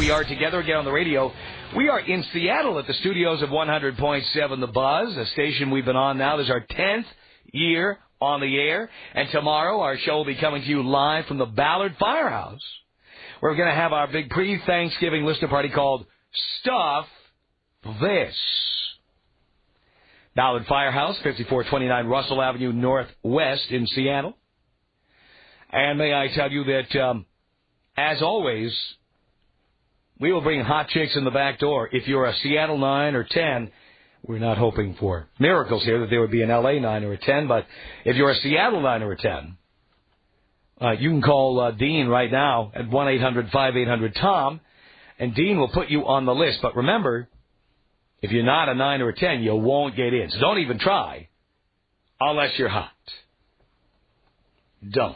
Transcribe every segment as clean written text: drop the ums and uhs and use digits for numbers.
we are together again on the radio. We are in Seattle at the studios of 100.7 The Buzz, a station we've been on now. This is our 10th year on the air. And tomorrow our show will be coming to you live from the Ballard Firehouse. We're going to have our big pre-Thanksgiving listener party called Stuff This. Ballard Firehouse, 5429 Russell Avenue Northwest in Seattle. And may I tell you that, as always, we will bring hot chicks in the back door. If you're a Seattle 9 or 10, we're not hoping for miracles here that there would be an LA 9 or a 10, but if you're a Seattle 9 or a 10, you can call Dean right now at 1-800-5800-TOM, and Dean will put you on the list. But remember, if you're not a 9 or a 10, you won't get in. So don't even try unless you're hot. Don't.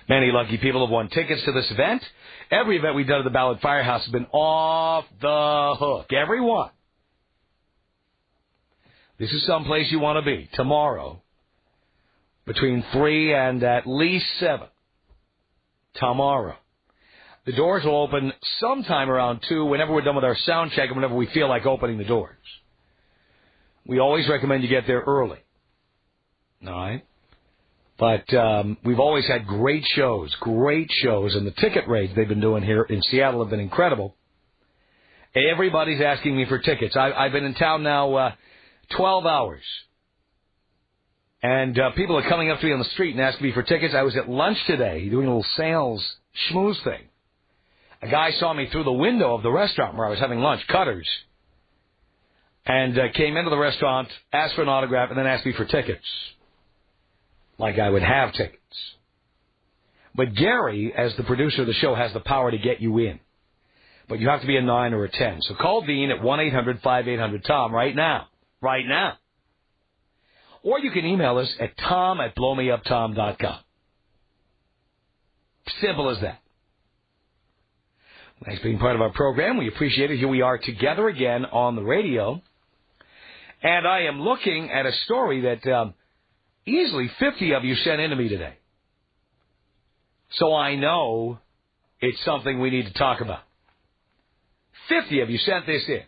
Many lucky people have won tickets to this event. Every event we've done at the Ballard Firehouse has been off the hook. Every one. This is someplace you want to be tomorrow between 3 and at least 7. Tomorrow. The doors will open sometime around 2 whenever we're done with our sound check and whenever we feel like opening the doors. We always recommend you get there early. All right? But we've always had great shows, and the ticket rates they've been doing here in Seattle have been incredible. Everybody's asking me for tickets. I've been in town now 12 hours. And people are coming up to me on the street and asking me for tickets. I was at lunch today doing a little sales schmooze thing. A guy saw me through the window of the restaurant where I was having lunch, Cutter's, and came into the restaurant, asked for an autograph, and then asked me for tickets. Like I would have tickets. But Gary, as the producer of the show, has the power to get you in. But you have to be a 9 or a 10. So call Dean at 1-800-5800-TOM right now. Right now. Or you can email us at tom@blowmeuptom.com. Simple as that. Thanks for being part of our program. We appreciate it. Here we are together again on the radio. And I am looking at a story that easily 50 of you sent in to me today. So I know it's something we need to talk about. 50 of you sent this in.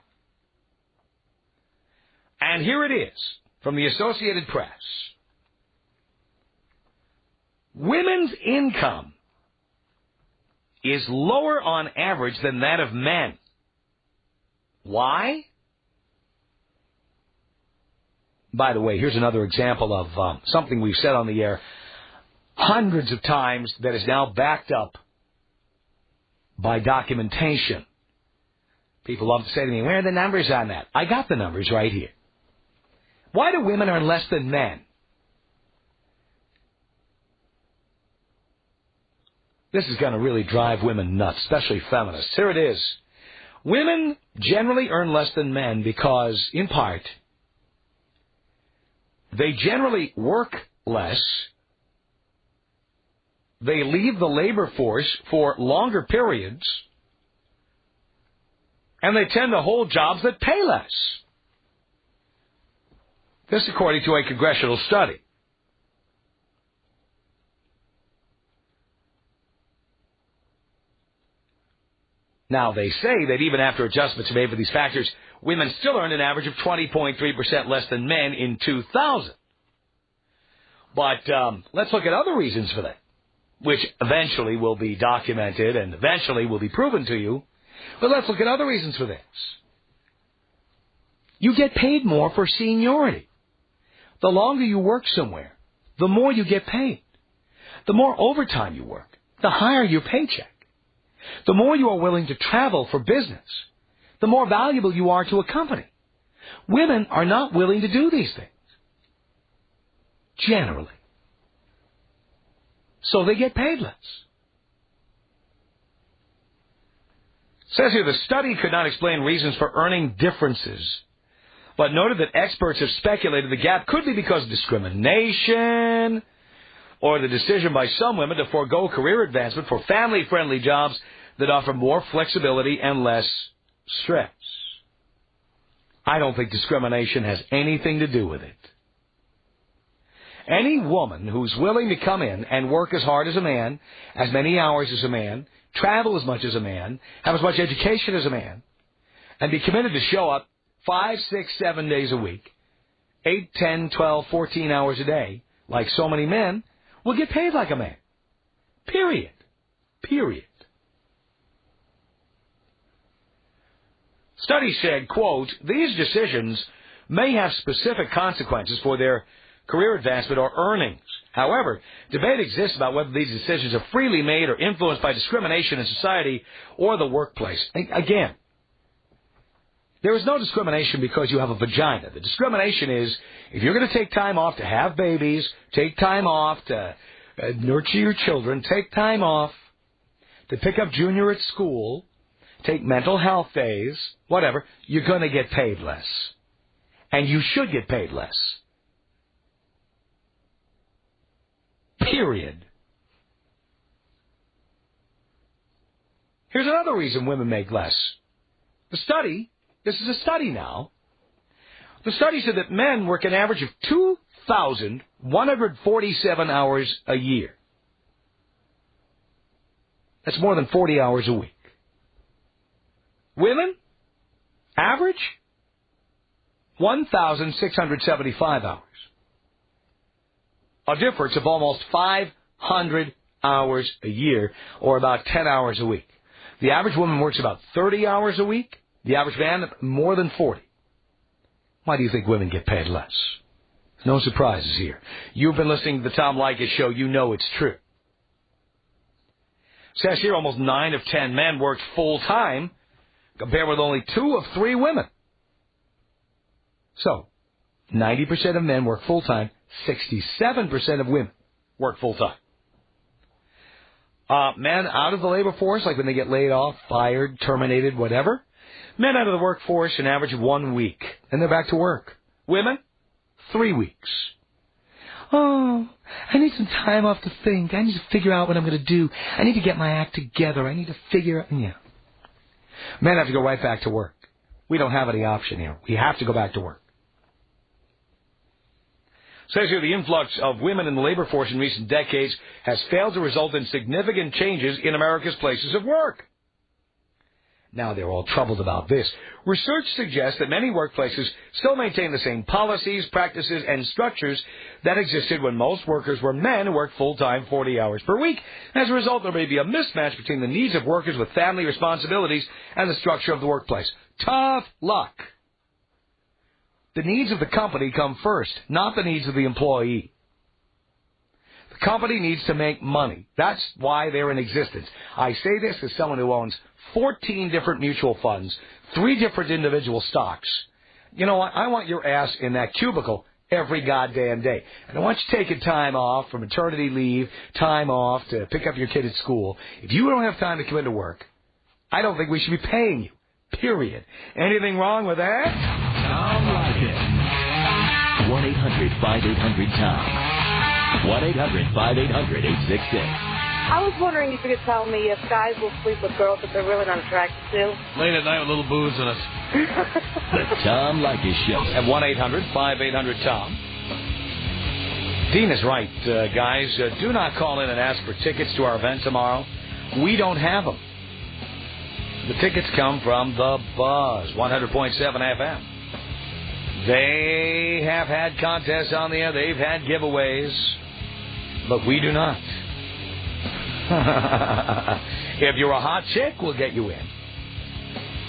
And here it is from the Associated Press. Women's income is lower on average than that of men. Why? By the way, here's another example of something we've said on the air hundreds of times that is now backed up by documentation. People love to say to me, where are the numbers on that? I got the numbers right here. Why do women earn less than men? This is going to really drive women nuts, especially feminists. Here it is. Women generally earn less than men because, in part, they generally work less. They leave the labor force for longer periods. And they tend to hold jobs that pay less. This according to a congressional study. Now, they say that even after adjustments are made for these factors, women still earned an average of 20.3% less than men in 2000. But let's look at other reasons for that, which eventually will be documented and eventually will be proven to you. But let's look at other reasons for this. You get paid more for seniority. The longer you work somewhere, the more you get paid. The more overtime you work, the higher your paycheck. The more you are willing to travel for business, the more valuable you are to a company. Women are not willing to do these things. Generally. So they get paid less. It says here the study could not explain reasons for earning differences, but noted that experts have speculated the gap could be because of discrimination or the decision by some women to forego career advancement for family-friendly jobs that offer more flexibility and less stress. I don't think discrimination has anything to do with it. Any woman who's willing to come in and work as hard as a man, as many hours as a man, travel as much as a man, have as much education as a man, and be committed to show up 5, 6, 7 days a week, 8, 10, 12, 14 hours a day, like so many men, will get paid like a man. Period. Period. Study said, quote, these decisions may have specific consequences for their career advancement or earnings. However, debate exists about whether these decisions are freely made or influenced by discrimination in society or the workplace. Again, there is no discrimination because you have a vagina. The discrimination is if you're going to take time off to have babies, take time off to nurture your children, take time off to pick up Junior at school, take mental health days, whatever, you're going to get paid less. And you should get paid less. Period. Here's another reason women make less. This is a study now. The study said that men work an average of 2,147 hours a year. That's more than 40 hours a week. Women, average, 1,675 hours. A difference of almost 500 hours a year, or about 10 hours a week. The average woman works about 30 hours a week. The average man, more than 40. Why do you think women get paid less? No surprises here. You've been listening to the Tom Leykis Show. You know it's true. Says here almost 9 of 10 men worked full-time, compared with only 2 of 3 women. So, 90% of men work full-time, 67% of women work full-time. Men out of the labor force, like when they get laid off, fired, terminated, whatever. Men out of the workforce, an average of 1 week, and they're back to work. Women, 3 weeks. Oh, I need some time off to think. I need to figure out what I'm going to do. I need to get my act together. I need to figure out, yeah. Men have to go right back to work. We don't have any option here. We have to go back to work. Says here the influx of women in the labor force in recent decades has failed to result in significant changes in America's places of work. Now they're all troubled about this. Research suggests that many workplaces still maintain the same policies, practices, and structures that existed when most workers were men who worked full-time 40 hours per week. As a result, there may be a mismatch between the needs of workers with family responsibilities and the structure of the workplace. Tough luck. The needs of the company come first, not the needs of the employee. The company needs to make money. That's why they're in existence. I say this as someone who owns 14 different mutual funds, 3 different individual stocks. You know what? I want your ass in that cubicle every goddamn day. And I want you taking time off for maternity leave, time off to pick up your kid at school. If you don't have time to come into work, I don't think we should be paying you. Period. Anything wrong with that? Tom Leykis. 1-800-5800-TOM. 1-800-5800-866. I was wondering if you could tell me if guys will sleep with girls that they're really not attracted to. Late at night with little booze in us. The Tom Leykis Show. At 1-800-5800-TOM. Dean is right, guys. Do not call in and ask for tickets to our event tomorrow. We don't have them. The tickets come from The Buzz, 100.7 FM. They have had contests on the air. They've had giveaways. But we do not. If you're a hot chick, we'll get you in.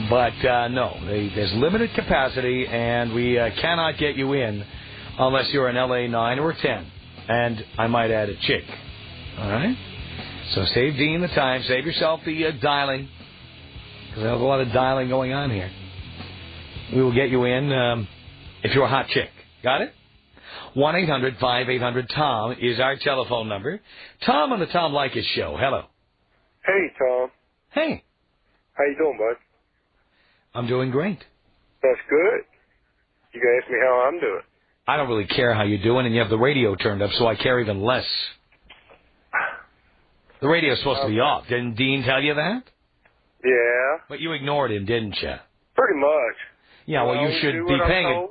But, no, there's limited capacity, and we cannot get you in unless you're an LA 9 or 10. And I might add a chick. All right? So save Dean the time. Save yourself the dialing. Because there's a lot of dialing going on here. We will get you in if you're a hot chick. Got it? 1-800-5800-TOM is our telephone number. Tom on the Tom Leykis Show. Hello. Hey, Tom. Hey. How you doing, bud? I'm doing great. That's good. You can ask me how I'm doing. I don't really care how you're doing, and you have the radio turned up, so I care even less. The radio's supposed to be off. Didn't Dean tell you that? Yeah. But you ignored him, didn't you? Pretty much. Yeah, well, you should be paying it.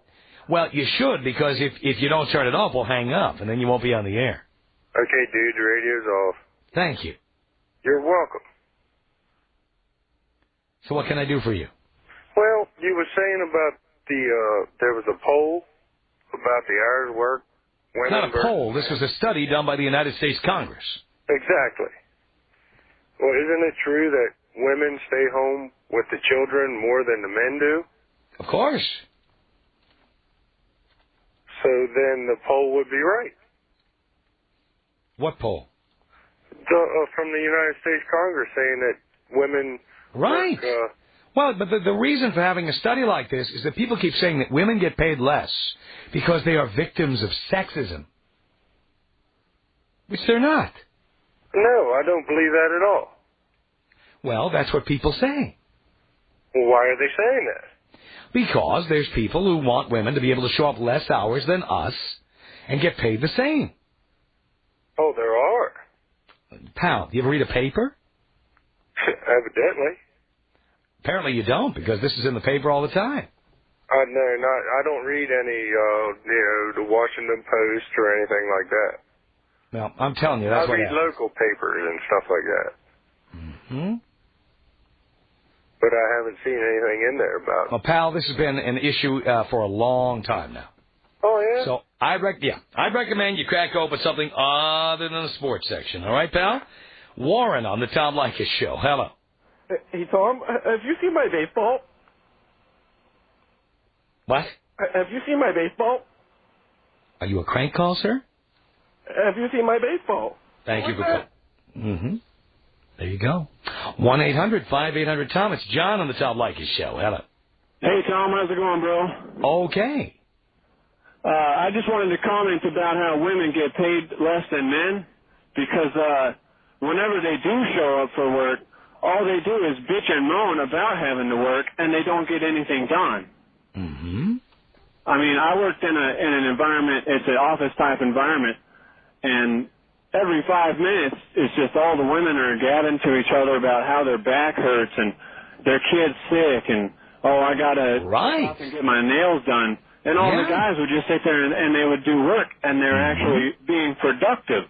Well, you should, because if you don't turn it off, we'll hang up, and then you won't be on the air. Okay, dude, the radio's off. Thank you. You're welcome. So what can I do for you? Well, you were saying about there was a poll about the hours work. It's not a poll. This was a study done by the United States Congress. Exactly. Well, isn't it true that women stay home with the children more than the men do? Of course. So then the poll would be right. What poll? From the United States Congress saying that women right. work, well, but the reason for having a study like this is that people keep saying that women get paid less because they are victims of sexism, which they're not. No, I don't believe that at all. Well, that's what people say. Well, why are they saying that? Because there's people who want women to be able to show up less hours than us and get paid the same. Oh, there are. Pal, do you ever read a paper? Evidently. Apparently you don't, because this is in the paper all the time. No, I don't read any, the Washington Post or anything like that. Well, I'm telling you, that's what happens. I read local papers and stuff like that. Mm-hmm. But I haven't seen anything in there about it. Well, pal, this has been an issue for a long time now. Oh, yeah? So I'd recommend you crack open something other than the sports section. All right, pal? Warren on the Tom Leykis Show. Hello. Hey, Tom, have you seen my baseball? What? Have you seen my baseball? Are you a crank call, sir? Have you seen my baseball? Thank you for calling. Mm-hmm. There you go. 1-800-5800-TOM. It's John on the Tom Leykis Show. Hello. Hey, Tom, how's it going, bro? Okay. I just wanted to comment about how women get paid less than men because whenever they do show up for work, all they do is bitch and moan about having to work, and they don't get anything done. Mm-hmm. I mean, I worked in an environment, it's an office-type environment, and every 5 minutes, it's just all the women are gabbing to each other about how their back hurts and their kid's sick, and, I got to right. and get my nails done. And all the guys would just sit there and they would do work, and they're actually being productive.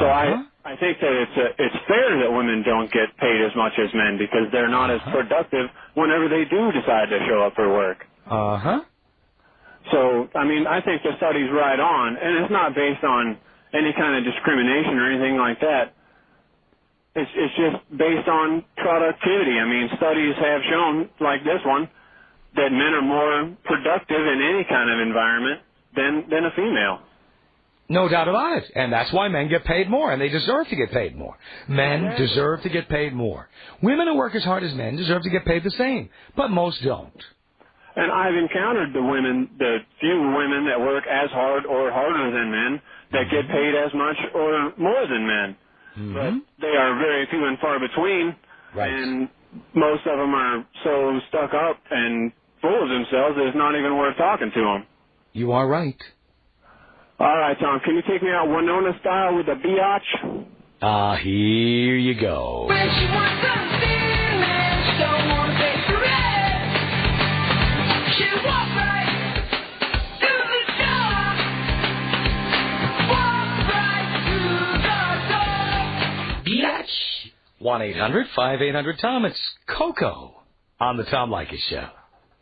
So I think that it's fair that women don't get paid as much as men because they're not as productive whenever they do decide to show up for work. So, I mean, I think the study's right on, and it's not based on any kind of discrimination or anything like that. It's just based on productivity. I mean, studies have shown, like this one, that men are more productive in any kind of environment than a female. No doubt about it. And that's why men get paid more, and they deserve to get paid more. Men deserve to get paid more. Women who work as hard as men deserve to get paid the same, but most don't. And I've encountered the few women that work as hard or harder than men that get paid as much or more than men. But they are very few and far between, and most of them are so stuck up and full of themselves that it's not even worth talking to them. You are right. All right, Tom, can you take me out Winona style with a biatch? Here you go. When she wants some feelings, don't want to take the rest. She walk right through the door. Walk right through the door. Biatch. 1-800-5800-TOM. It's Coco on the Tom Leykis Show.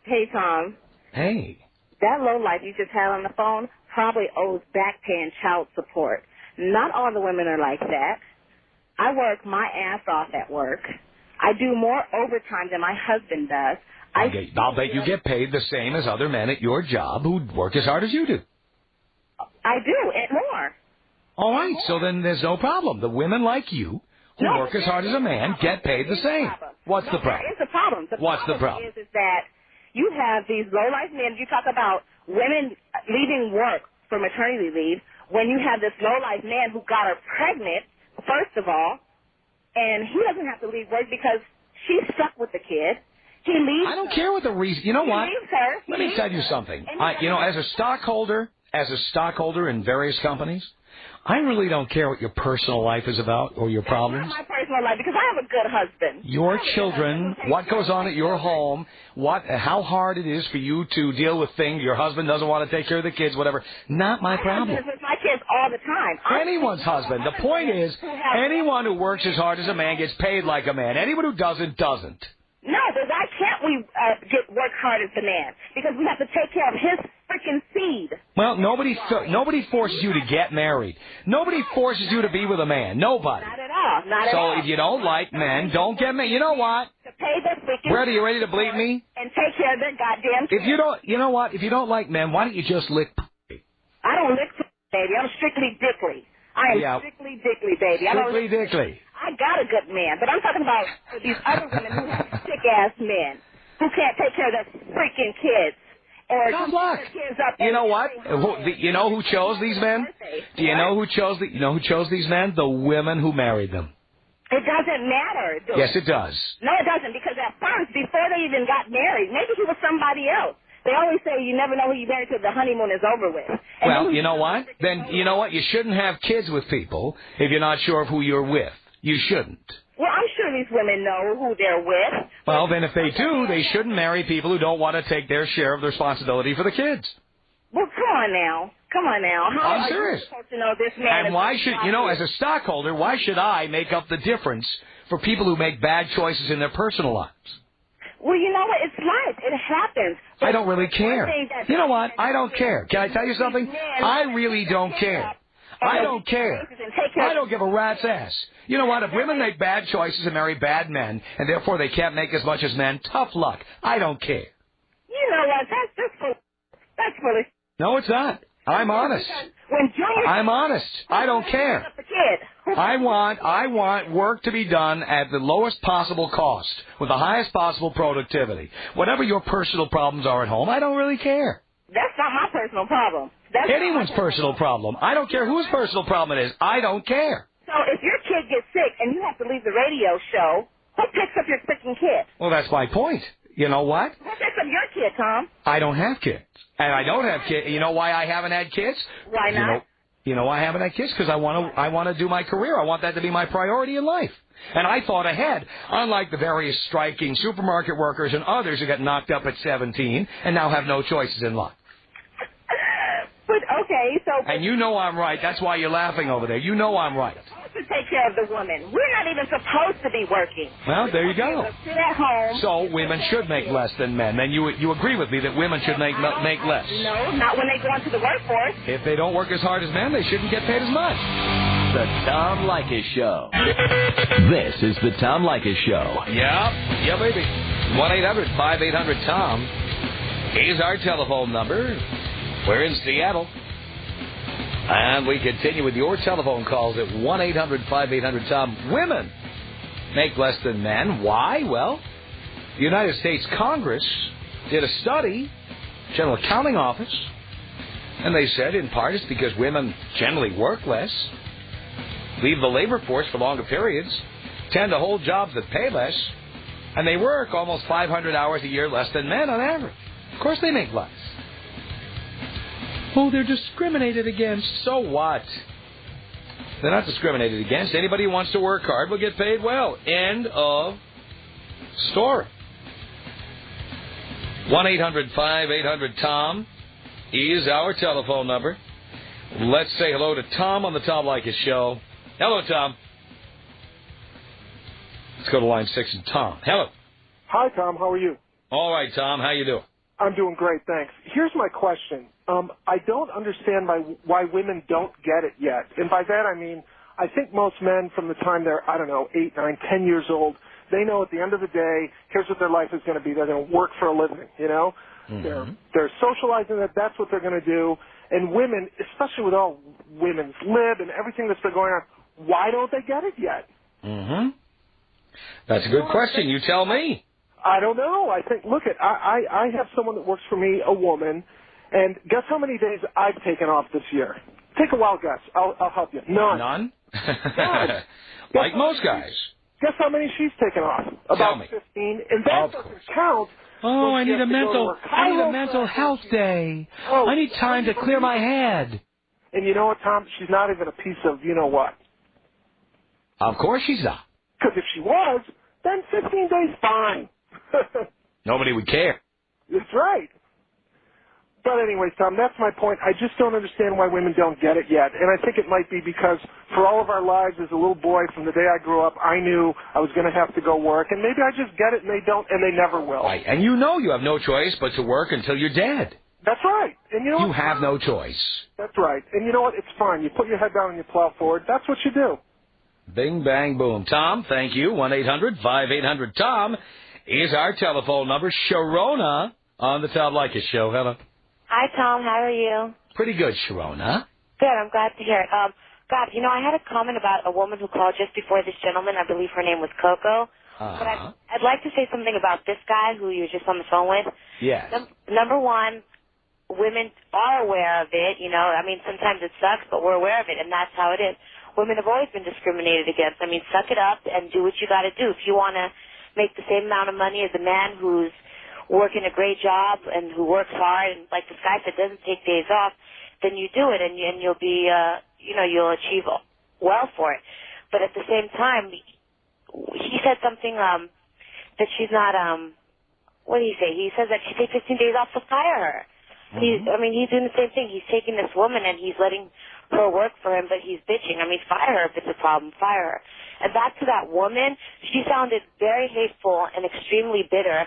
Hey, Tom. Hey. That lowlife you just had on the phone probably owes back pay and child support. Not all the women are like that. I work my ass off at work. I do more overtime than my husband does. I'll bet you get paid the same as other men at your job who work as hard as you do. I do, and more. All right, so then there's no problem. The women like you who work as hard as a man get paid the same. What's the problem? It's a problem. What's the problem? Is that you have these low-life men. You talk about women leaving work for maternity leave when you have this low-life man who got her pregnant, first of all, and he doesn't have to leave work because she's stuck with the kid. He leaves I don't care what the reason. You know what? He leaves her. Let me tell you something. As a stockholder in various companies, I really don't care what your personal life is about or your problems. It's not my personal life because I have a good husband. Your children, what goes on at your home, how hard it is for you to deal with things. Your husband doesn't want to take care of the kids, whatever. Not my problem. I have with my kids all the time. Anyone's husband. The point is, anyone who works as hard as a man gets paid like a man. Anyone who doesn't. No, but why can't we work hard as the man? Because we have to take care of his freaking seed. Well, nobody forces you to get married. Nobody forces you to be with a man. Nobody. Not at all. Not at all. So if you don't like men, don't get married. You know what? To pay the freaking Brett, are you ready to bleep me? And take care of their goddamn kids. If you don't, you know what? If you don't like men, why don't you just lick pussy? I don't lick pussy, baby. I'm strictly dickly. I am strictly dickly, baby. Strictly dickly. I got a good man, but I'm talking about these other women who have sick-ass men who can't take care of their freaking kids. Or tough luck. You know what? You know who chose these men? Do you know who chose these men? The women who married them. It doesn't matter. Yes, it does. No, it doesn't, because at first, before they even got married, maybe he was somebody else. They always say you never know who you marry till the honeymoon is over with. And well, you know what? Then you know what? You shouldn't have kids with people if you're not sure of who you're with. You shouldn't. Well, I'm sure these women know who they're with. Well, then if they do, they shouldn't marry people who don't want to take their share of the responsibility for the kids. Well, come on now. How I'm serious. Are you supposed to know this man? And why should, as a stockholder, why should I make up the difference for people who make bad choices in their personal lives? Well, you know what? It's life. It happens. I don't really care. You know what? I don't care. Can I tell you something? I really don't care. I don't care. I don't give a rat's ass. You know what? If women make bad choices and marry bad men, and therefore they can't make as much as men, tough luck. I don't care. You know what? That's foolish. No, it's not. I'm honest. I'm honest. I don't care. I want work to be done at the lowest possible cost with the highest possible productivity. Whatever your personal problems are at home, I don't really care. That's not my personal problem. That's anyone's personal problem. I don't care whose personal problem it is. I don't care. So if your kid gets sick and you have to leave the radio show, who picks up your freaking kid? Well, that's my point. You know what? Who picks up your kid, Tom? I don't have kids. And I don't have kids. You know why I haven't had kids? Why not? You know why I haven't had kids? Because I want to do my career. I want that to be my priority in life. And I thought ahead, unlike the various striking supermarket workers and others who got knocked up at 17 and now have no choices in life. But, okay, so... And you know I'm right. That's why you're laughing over there. You know I'm right. To take care of the woman. We're not even supposed to be working. Well, there you go. Sit at home. So women should make less than men. Then you agree with me that women should make less. No, not when they go into the workforce. If they don't work as hard as men, they shouldn't get paid as much. The Tom Leykis Show. This is the Tom Leykis Show. Yeah, baby. 1-800-5800-TOM is our telephone number. We're in Seattle. And we continue with your telephone calls at 1-800-5800-TOM. Women make less than men. Why? Well, the United States Congress did a study, General Accounting Office, and they said in part it's because women generally work less, leave the labor force for longer periods, tend to hold jobs that pay less, and they work almost 500 hours a year less than men on average. Of course they make less. Oh, they're discriminated against. So what? They're not discriminated against. Anybody who wants to work hard will get paid well. End of story. 1-800-5800-TOM is our telephone number. Let's say hello to Tom on the Tom Leykis Show. Hello, Tom. Let's go to line 6 and Tom. Hello. Hi, Tom. How are you? All right, Tom. How you doing? I'm doing great, thanks. Here's my question. I don't understand why women don't get it yet. And by that I mean, I think most men from the time they're, 8, 9, 10 years old, they know at the end of the day, here's what their life is going to be. They're going to work for a living, you know? Mm-hmm. They're socializing that that's what they're going to do. And women, especially with all women's lib and everything that's been going on, why don't they get it yet? Mm-hmm. That's a good question. You tell me. I don't know. I think, I have someone that works for me, a woman, and guess how many days I've taken off this year? Take a wild guess. I'll help you. None. None? None. Like most guys. Guess how many she's taken off? About 15. And that doesn't count. Oh, I need a mental health day. Oh, I need time to clear my head. And you know what, Tom? She's not even a piece of you know what. Of course she's not. Because if she was, then 15 days, fine. Nobody would care. That's right. But anyways, Tom, that's my point. I just don't understand why women don't get it yet. And I think it might be because for all of our lives as a little boy, from the day I grew up, I knew I was going to have to go work. And maybe I just get it and they don't, and they never will. Right. And you know you have no choice but to work until you're dead. That's right. And you know You have no choice. That's right. And you know what? It's fine. You put your head down and you plow forward. That's what you do. Bing, bang, boom. Tom, thank you. 1-800-5800-TOM is our telephone number. Sharona on the Tom Leykis Show. Hello. Hi, Tom. How are you? Pretty good, Sharona. Good. I'm glad to hear it. God, you know, I had a comment about a woman who called just before this gentleman. I believe her name was Coco. But I'd like to say something about this guy who you were just on the phone with. Yes. Number one, women are aware of it. You know, I mean, sometimes it sucks, but we're aware of it, and that's how it is. Women have always been discriminated against. I mean, suck it up and do what you got to do. If you want to make the same amount of money as a man who's working a great job and who works hard and, like this guy said, doesn't take days off, then you do it and you'll be, you'll achieve well for it. But at the same time, he said something that she's not, what did he say? He says that she takes 15 days off to fire her. Mm-hmm. He's doing the same thing. He's taking this woman and he's letting her work for him, but he's bitching. I mean, fire her if it's a problem. Fire her. And back to that woman, she sounded very hateful and extremely bitter.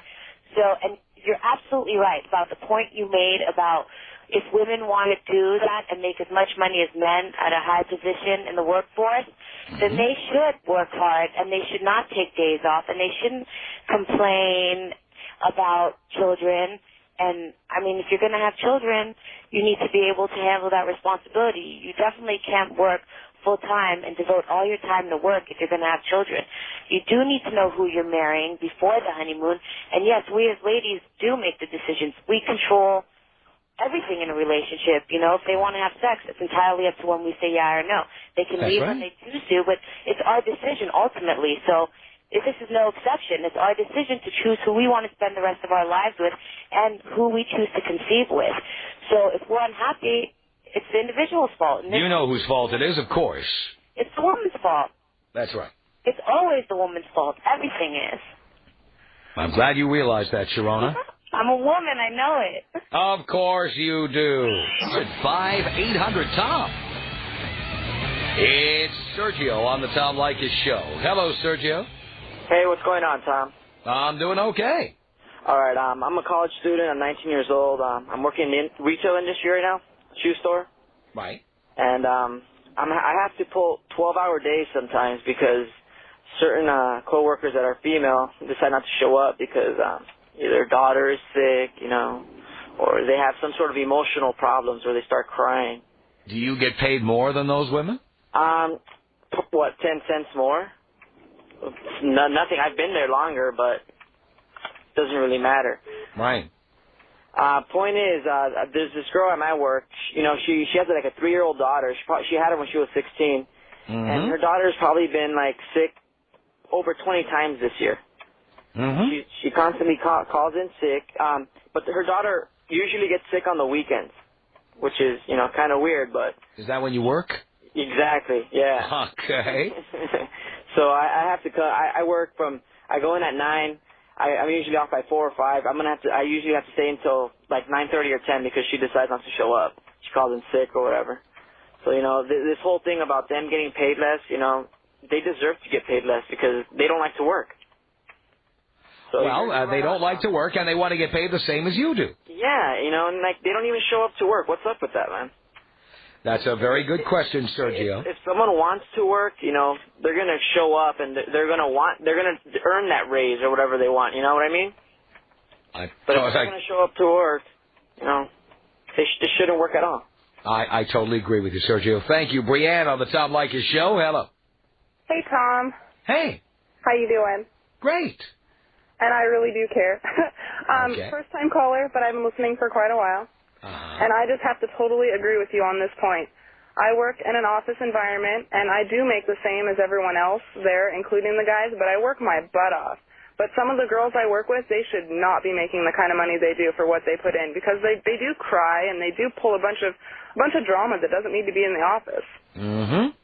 So, and you're absolutely right about the point you made about if women want to do that and make as much money as men at a high position in the workforce, then they should work hard and they should not take days off and they shouldn't complain about children. And, I mean, if you're going to have children, you need to be able to handle that responsibility. You definitely can't work full-time and devote all your time to work if you're going to have children. You do need to know who you're marrying before the honeymoon. And, yes, we as ladies do make the decisions. We control everything in a relationship. You know, if they want to have sex, it's entirely up to when we say yeah or no. They can leave when they choose to, but it's our decision ultimately. So this is no exception. It's our decision to choose who we want to spend the rest of our lives with and who we choose to conceive with. So if we're unhappy, it's the individual's fault. You know whose fault it is, of course. It's the woman's fault. That's right. It's always the woman's fault. Everything is. I'm glad you realize that, Sharona. I'm a woman. I know it. Of course you do. 5-800-TOM. It's Sergio on the Tom Leykis Show. Hello, Sergio. Hey, what's going on, Tom? I'm doing okay. All right, I'm a college student. I'm 19 years old. I'm working in the retail industry right now, shoe store. Right. And I have to pull 12-hour days sometimes because certain coworkers that are female decide not to show up because either their daughter is sick, or they have some sort of emotional problems where they start crying. Do you get paid more than those women? 10 cents more? Nothing. I've been there longer, but it doesn't really matter. Right. Point is, there's this girl at my work. She has like a 3-year-old daughter. She had her when she was 16, and her daughter's probably been like sick over 20 times this year. Mm-hmm. She constantly calls in sick, but her daughter usually gets sick on the weekends, which is kind of weird. But is that when you work? Exactly. Yeah. Okay. So I have to cut. I work from. I go in at 9. I'm usually off by 4 or 5. I usually have to stay until like 9:30 or 10 because she decides not to show up. She calls in sick or whatever. So this whole thing about them getting paid less, they deserve to get paid less because they don't like to work. So they don't like to work and they want to get paid the same as you do. Yeah, and like they don't even show up to work. What's up with that, man? That's a very good question, Sergio. If someone wants to work, they're going to show up and they're going to earn that raise or whatever they want. You know what I mean? But if they're going to show up to work, they shouldn't work at all. I totally agree with you, Sergio. Thank you. Brianne on the Tom Leykis Show. Hello. Hey, Tom. Hey. How you doing? Great. And I really do care. Okay. First-time caller, but I've been listening for quite a while. And I just have to totally agree with you on this point. I work in an office environment, and I do make the same as everyone else there, including the guys, but I work my butt off. But some of the girls I work with, they should not be making the kind of money they do for what they put in because they do cry and they do pull a bunch of drama that doesn't need to be in the office. Mm-hmm.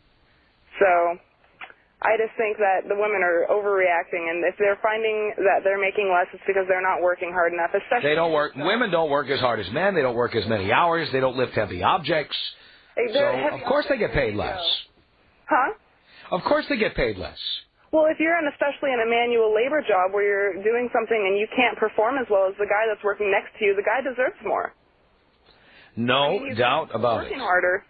So I just think that the women are overreacting, and if they're finding that they're making less, it's because they're not working hard enough. Especially they don't work. Women don't work as hard as men. They don't work as many hours. They don't lift heavy objects. So of course they get paid less. Huh? Of course they get paid less. Well, if you're especially in a manual labor job where you're doing something and you can't perform as well as the guy that's working next to you, the guy deserves more. No doubt about it. Working harder.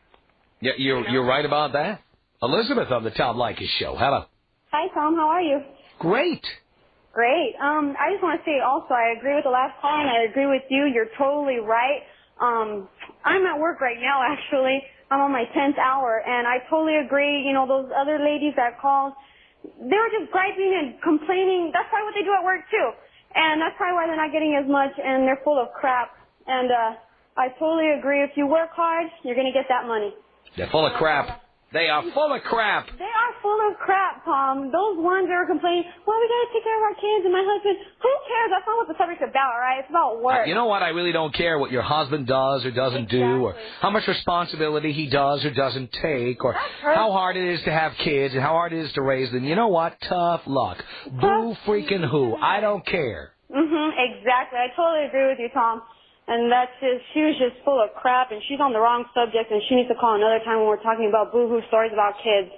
Yeah, you're right about that. Elizabeth on the Tom Leykis Show. Hello. Hi, Tom. How are you? Great. Great. I just want to say also, I agree with the last caller, and I agree with you. You're totally right. I'm at work right now, actually. I'm on my 10th hour, and I totally agree. You know, those other ladies that called, they were just griping and complaining. That's probably what they do at work, too. And that's probably why they're not getting as much, and they're full of crap. And I totally agree. If you work hard, you're going to get that money. They're full of crap. They are full of crap. They are full of crap, Tom. Those ones that are complaining, well, we got to take care of our kids and my husband. Who cares? That's not what the subject's about, all right? It's about work. You know what? I really don't care what your husband does or doesn't do, or how much responsibility he does or doesn't take, or how hard it is to have kids and how hard it is to raise them. You know what? Tough luck. Boo freaking who. I don't care. Exactly. I totally agree with you, Tom. And she was just full of crap, and she's on the wrong subject, and she needs to call another time when we're talking about boo-hoo stories about kids.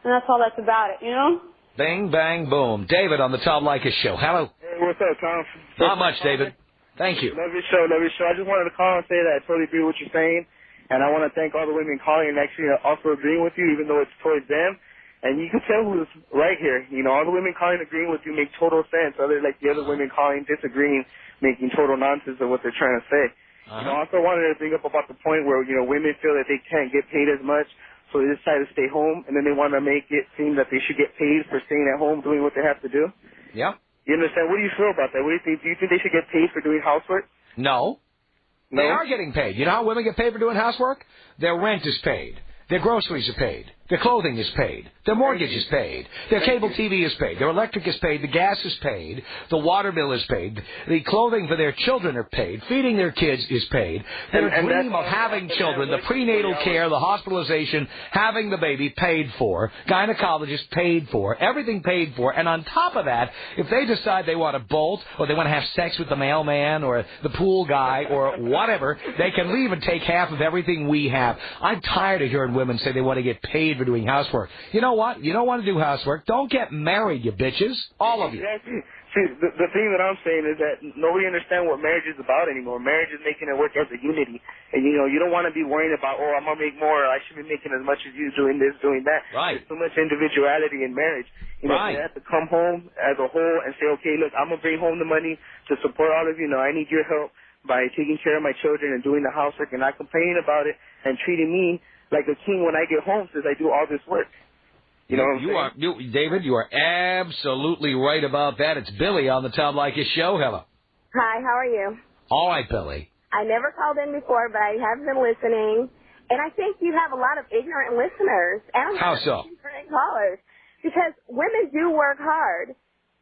And that's all that's about it, you know? Bing, bang, boom. David on the Tom Leykis Show. Hello. Hey, what's up, Tom? Not much, David. Thank you. Love your show, love your show. I just wanted to call and say that I totally agree with what you're saying, and I want to thank all the women calling and actually also agreeing with you, even though it's towards them. And you can tell who's right here. You know, all the women calling agreeing with you make total sense, other like the other women calling disagreeing, making total nonsense of what they're trying to say. You know, I also wanted to bring up about the point where, you know, women feel that they can't get paid as much, so they decide to stay home, and then they want to make it seem that they should get paid for staying at home doing what they have to do. Yeah. You understand? What do you feel about that? What do you think? Do you think they should get paid for doing housework? No. They are getting paid. You know how women get paid for doing housework? Their rent is paid. Their groceries are paid. Their clothing is paid. Their mortgage is paid. Their cable TV is paid. Their electric is paid. The gas is paid. The water bill is paid. The clothing for their children are paid. Feeding their kids is paid. Their dream of having children, the prenatal care, the hospitalization, having the baby paid for, gynecologist paid for, everything paid for. And on top of that, if they decide they want to bolt or they want to have sex with the mailman or the pool guy or whatever, they can leave and take half of everything we have. I'm tired of hearing women say they want to get paid for doing housework. You know what? You don't want to do housework. Don't get married, you bitches. All of you. Exactly. See, the thing that I'm saying is that nobody understands what marriage is about anymore. Marriage is making it work as a unity. And, you know, you don't want to be worrying about, oh, I'm going to make more, or I should be making as much as you doing this, doing that. Right. There's so much individuality in marriage. You know, you have to come home as a whole and say, okay, look, I'm going to bring home the money to support all of you. No, I need your help by taking care of my children and doing the housework and not complaining about it and treating me like a king when I get home since I do all this work. You know what I'm saying? David, you are absolutely right about that. It's Billy on the Tom Leykis Show. Hello. Hi, how are you? All right, Billy. I never called in before, but I have been listening. And I think you have a lot of ignorant listeners. And how so? Ignorant callers. Because women do work hard.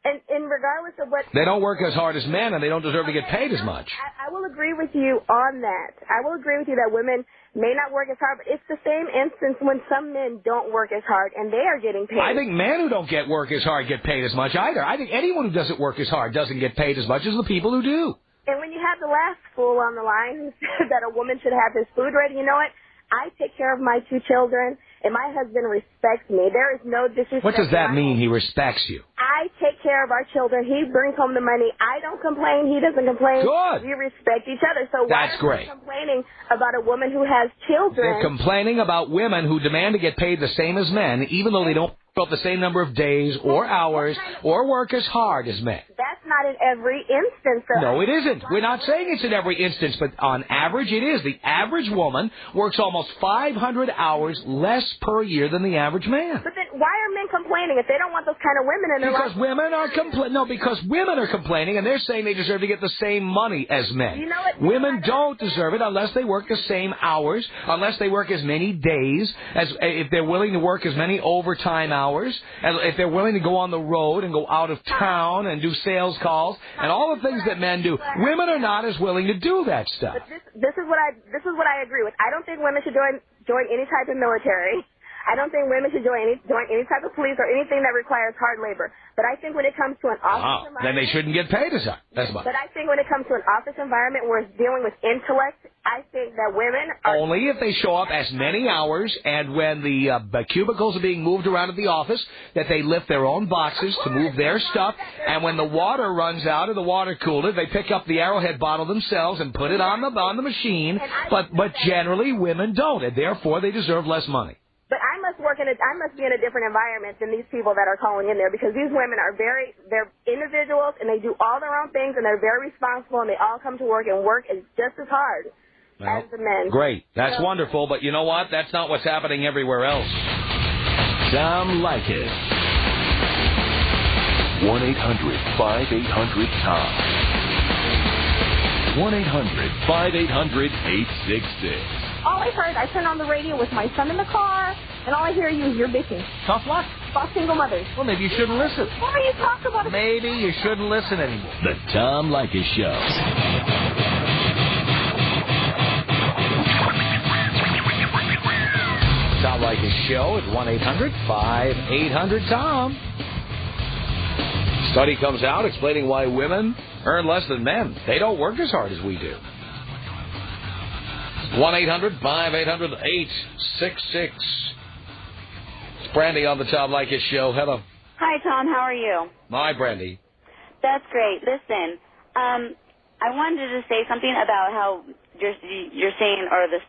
And regardless of what... They don't work as hard as men, and they don't deserve to get paid as much. I will agree with you on that. I will agree with you that women may not work as hard, but it's the same instance when some men don't work as hard, and they are getting paid. I think men who don't work as hard get paid as much either. I think anyone who doesn't work as hard doesn't get paid as much as the people who do. And when you have the last fool on the line who said that a woman should have his food ready, you know what? I take care of my 2 children, and my husband respects me. There is no disrespect. What does that mean, he respects you? I take care of our children. He brings home the money. I don't complain. He doesn't complain. Good. We respect each other. So that's great. Why are we complaining about a woman who has children? They're complaining about women who demand to get paid the same as men, even though they don't work the same number of days or hours or work as hard as men. That's not in every instance. No, it isn't. We're not saying it's in every instance, but on average it is. The average woman works almost 500 hours less per year than the average man. But then why are men complaining if they don't want those kind of women in their life? Because women are because women are complaining, and they're saying they deserve to get the same money as men. You know what? Women don't deserve it unless they work the same hours, unless they work as many days, as if they're willing to work as many overtime hours, and if they're willing to go on the road and go out of town and do sales calls and all the things that men do. Women are not as willing to do that stuff. But this is what I agree with. I don't think women should join any type of military. I don't think women should join any type of police or anything that requires hard labor. But I think when it comes to an office environment... Then they shouldn't get paid as hard. That's about it. But I think when it comes to an office environment where it's dealing with intellect, I think that women are... Only if they show up as many hours, and when the cubicles are being moved around at the office, that they lift their own boxes to move their stuff, and when the water runs out of the water cooler, they pick up the Arrowhead bottle themselves and put it on the machine. But generally, women don't, and therefore they deserve less money. But I must be in a different environment than these people that are calling in there, because these women are they're individuals and they do all their own things and they're very responsible and they all come to work and work is just as hard as the men. Great. That's wonderful, but you know what? That's not what's happening everywhere else. Tom Leykis. 1-800-5800-TOM. 1-800-5800-866. All I heard, I turned on the radio with my son in the car, and all I hear you is you're bitching. Tough luck. About single mothers. Well, maybe you shouldn't listen. Why are you talking about it? Maybe you shouldn't listen anymore. The Tom Leykis Show. Tom Leykis Show at 1-800-5800-TOM. Study comes out explaining why women earn less than men. They don't work as hard as we do. 1-800-5800-866. It's Brandy on the Tom Leykis Show. Hello. Hi, Tom. How are you? Hi, Brandy. That's great. Listen, I wanted to say something about how you're saying, or the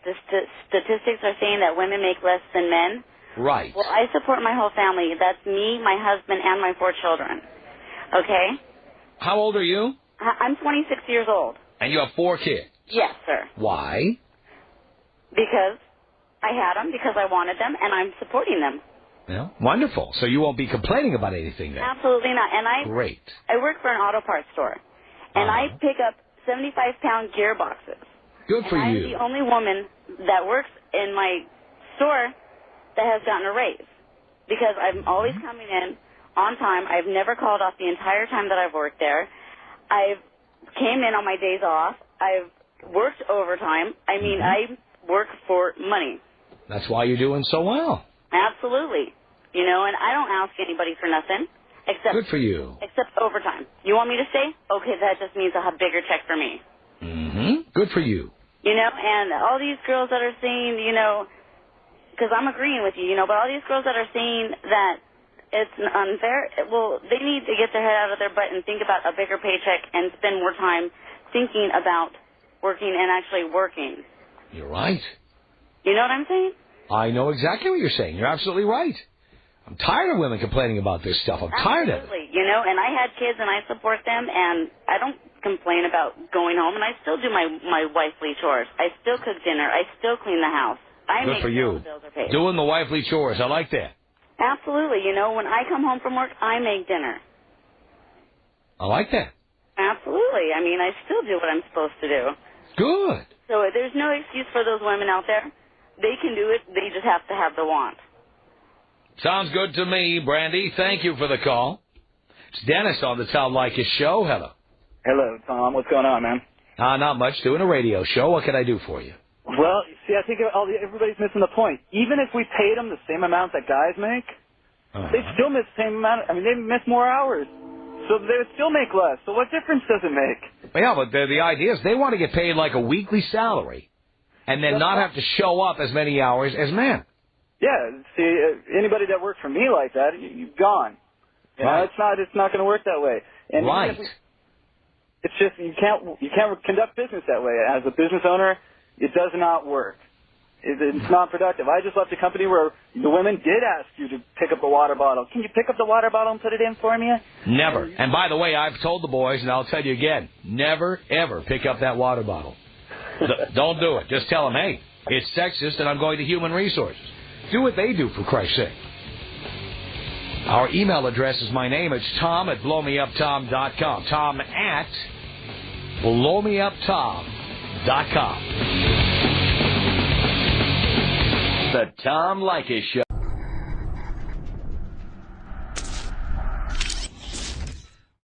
statistics are saying that women make less than men. Right. Well, I support my whole family. That's me, my husband, and my 4 children. Okay? How old are you? I'm 26 years old. And you have 4 kids? Yes, sir. Why? Because I had them, because I wanted them, and I'm supporting them. Yeah, wonderful. So you won't be complaining about anything then? Absolutely not. And Great. I work for an auto parts store, and I pick up 75-pound gearboxes. Good for I'm you. the only woman that works in my store that has gotten a raise, because I'm always coming in on time. I've never called off the entire time that I've worked there. I've came in on my days off. I've worked overtime. I mean, I work for money. That's why you're doing so well. Absolutely. You know, and I don't ask anybody for nothing. Except, good for you. Except overtime. You want me to stay? Okay, that just means I'll have a bigger check for me. Good for you. You know, and all these girls that are saying, you know, because I'm agreeing with you, you know, but all these girls that are saying that it's unfair, well, they need to get their head out of their butt and think about a bigger paycheck and spend more time thinking about working and actually working. You're right. You know what I'm saying? I know exactly what you're saying. You're absolutely right. I'm tired of women complaining about this stuff. I'm tired of it. Absolutely. You know, and I had kids and I support them, and I don't complain about going home, and I still do my wifely chores. I still cook dinner. I still clean the house. I Good make for sure you. the bills are paid. Doing the wifely chores. I like that. Absolutely. You know, when I come home from work, I make dinner. I like that. Absolutely. I mean, I still do what I'm supposed to do. Good. So there's no excuse for those women out there. They can do it. They just have to have the want. Sounds good to me, Brandy. Thank you for the call. It's Dennis on the Tom Leykis Show. Hello. Hello, Tom. What's going on, man? Not much. Doing a radio show. What can I do for you? Well, see, I think everybody's missing the point. Even if we paid them the same amount that guys make, they still miss the same amount. I mean, they miss more hours. So they would still make less. So what difference does it make? Yeah, but the idea is they want to get paid like a weekly salary and then not have to show up as many hours as men. Yeah, see, anybody that worked for me like that, you've gone. You know, it's not going to work that way. And right. It's just you can't conduct business that way. As a business owner, it does not work. It's not productive. I just left a company where the women did ask you to pick up the water bottle. Can you pick up the water bottle and put it in for me? Never. And by the way, I've told the boys, and I'll tell you again, never, ever pick up that water bottle. Don't do it. Just tell them, hey, it's sexist and I'm going to human resources. Do what they do, for Christ's sake. Our email address is my name. It's Tom at blowmeuptom.com. Tom at blowmeuptom.com. The Tom Leykis Show.